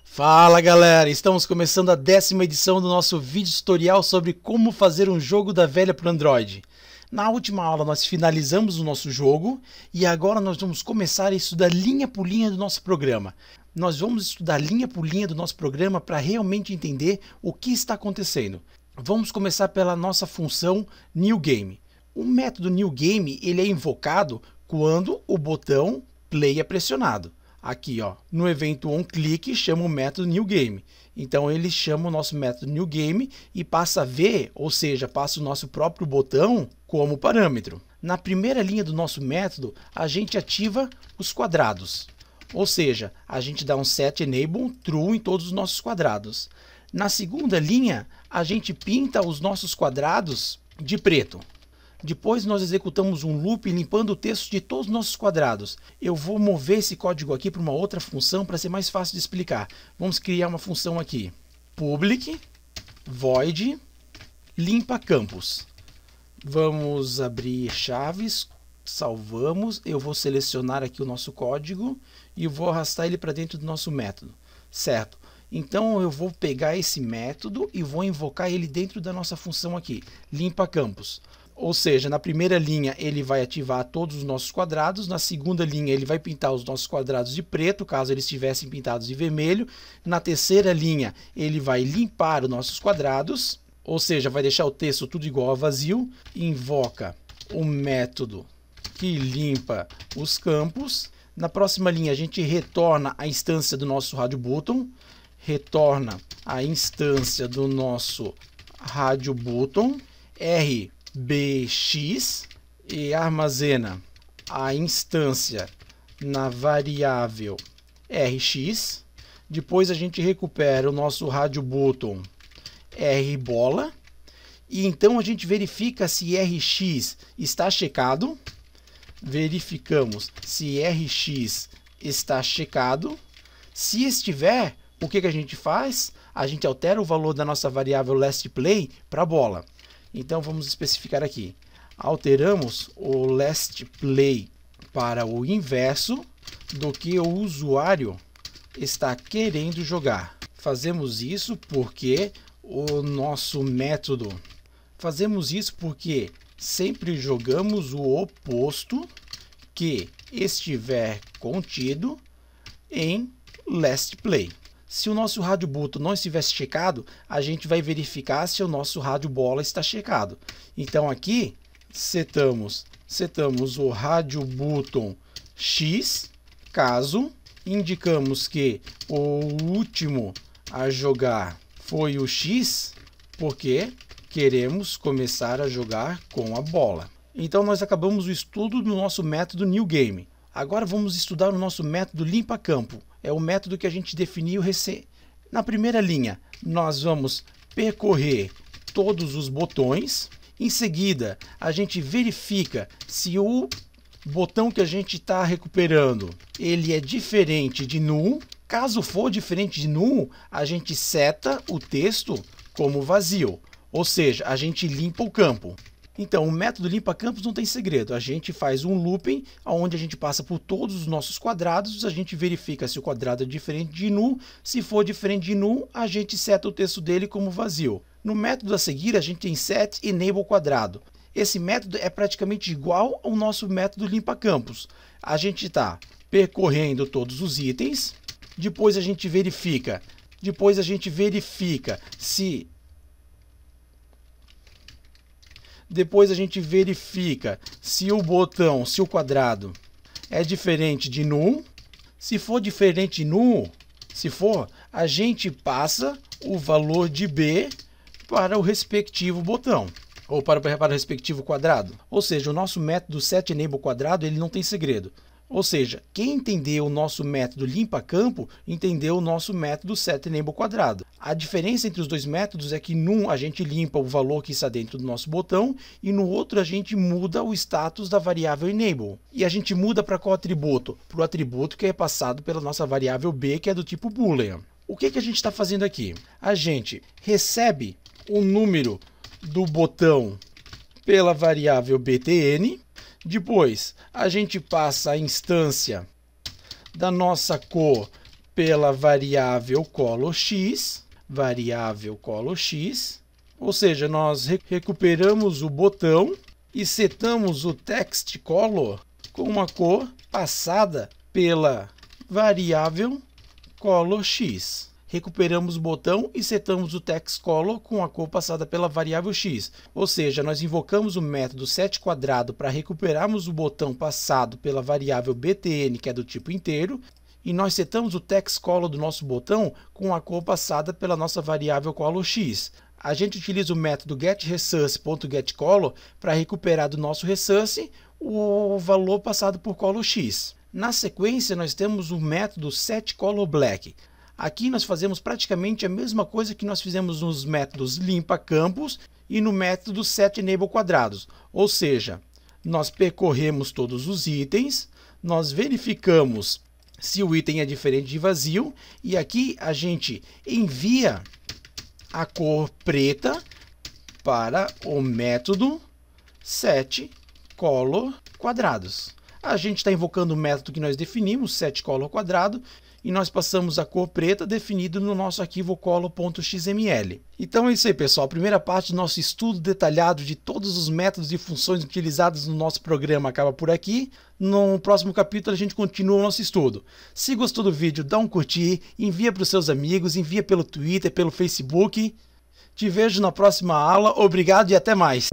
Fala galera, estamos começando a 10ª edição do nosso vídeo tutorial sobre como fazer um jogo da velha para o Android. Na última aula nós finalizamos o nosso jogo e agora nós vamos começar a estudar linha por linha do nosso programa. Nós vamos estudar linha por linha do nosso programa para realmente entender o que está acontecendo. Vamos começar pela nossa função NewGame. O método NewGame ele é invocado quando o botão Play é pressionado. Aqui, ó, no evento onClick chama o método NewGame. Então ele chama o nosso método NewGame e passa a ver, ou seja, passa o nosso próprio botão como parâmetro. Na primeira linha do nosso método, a gente ativa os quadrados. Ou seja, a gente dá um set enable true em todos os nossos quadrados. Na segunda linha, a gente pinta os nossos quadrados de preto. Depois nós executamos um loop limpando o texto de todos os nossos quadrados. Eu vou mover esse código aqui para uma outra função para ser mais fácil de explicar. Vamos criar uma função aqui. Public void limpa campos. Vamos abrir chaves, salvamos. Eu vou selecionar aqui o nosso código e vou arrastar ele para dentro do nosso método. Certo? Então eu vou pegar esse método e vou invocar ele dentro da nossa função aqui, limpa campos. Ou seja, na primeira linha ele vai ativar todos os nossos quadrados, na segunda linha ele vai pintar os nossos quadrados de preto, caso eles estivessem pintados de vermelho. Na terceira linha ele vai limpar os nossos quadrados, ou seja, vai deixar o texto tudo igual a vazio. Invoca o método que limpa os campos. Na próxima linha a gente retorna a instância do nosso rádio button, retorna a instância do nosso rádio button, RBX, e armazena a instância na variável RX. Depois a gente recupera o nosso rádio button RBola. E então a gente verifica se RX está checado. Verificamos se RX está checado. Se estiver, o que a gente faz? A gente altera o valor da nossa variável lastPlay para bola. Então vamos especificar aqui. Alteramos o lastPlay para o inverso do que o usuário está querendo jogar. Fazemos isso porque o nosso método... Fazemos isso porque sempre jogamos o oposto que estiver contido em lastPlay. Se o nosso rádio button não estivesse checado, a gente vai verificar se o nosso rádio bola está checado. Então aqui setamos o rádio button X, caso indicamos que o último a jogar foi o X, porque queremos começar a jogar com a bola. Então nós acabamos o estudo do nosso método NewGame. Agora vamos estudar o nosso método limpa campo. É o método que a gente definiu recém. Na primeira linha, nós vamos percorrer todos os botões. Em seguida, a gente verifica se o botão que a gente está recuperando ele é diferente de null. Caso for diferente de null, a gente seta o texto como vazio. Ou seja, a gente limpa o campo. Então, o método limpa campos não tem segredo. A gente faz um looping, onde a gente passa por todos os nossos quadrados, a gente verifica se o quadrado é diferente de null. Se for diferente de null, a gente seta o texto dele como vazio. No método a seguir, a gente tem set enable quadrado. Esse método é praticamente igual ao nosso método limpa campos. A gente está percorrendo todos os itens, depois a gente verifica se... Depois a gente verifica se o botão, se o quadrado é diferente de null. Se for diferente de null, a gente passa o valor de B para o respectivo botão, ou para o respectivo quadrado. Ou seja, o nosso método setEnable quadrado ele não tem segredo. Ou seja, quem entendeu o nosso método limpa campo, entendeu o nosso método setEnable quadrado. A diferença entre os dois métodos é que num a gente limpa o valor que está dentro do nosso botão e no outro a gente muda o status da variável enable. E a gente muda para qual atributo? Para o atributo que é passado pela nossa variável b, que é do tipo boolean. O que a gente está fazendo aqui? A gente recebe o número do botão pela variável btn. Depois, a gente passa a instância da nossa cor pela variável colorX, ou seja, nós recuperamos o botão e setamos o text color com uma cor passada pela variável colorX. Recuperamos o botão e setamos o text color com a cor passada pela variável x. Ou seja, nós invocamos o método setQuadrado para recuperarmos o botão passado pela variável btn, que é do tipo inteiro, e nós setamos o text color do nosso botão com a cor passada pela nossa variável colorX. A gente utiliza o método getResource.getColor para recuperar do nosso resource o valor passado por colorX. Na sequência, nós temos o método setColorBlack. Aqui nós fazemos praticamente a mesma coisa que nós fizemos nos métodos limpa campos e no método setEnable quadrados. Ou seja, nós percorremos todos os itens, nós verificamos se o item é diferente de vazio e aqui a gente envia a cor preta para o método setColorQuadrados. A gente está invocando o método que nós definimos, setColorQuadrado, e nós passamos a cor preta definido no nosso arquivo color.xml. Então é isso aí, pessoal. A primeira parte do nosso estudo detalhado de todos os métodos e funções utilizados no nosso programa acaba por aqui. No próximo capítulo a gente continua o nosso estudo. Se gostou do vídeo, dá um curtir, envia para os seus amigos, envia pelo Twitter, pelo Facebook. Te vejo na próxima aula. Obrigado e até mais!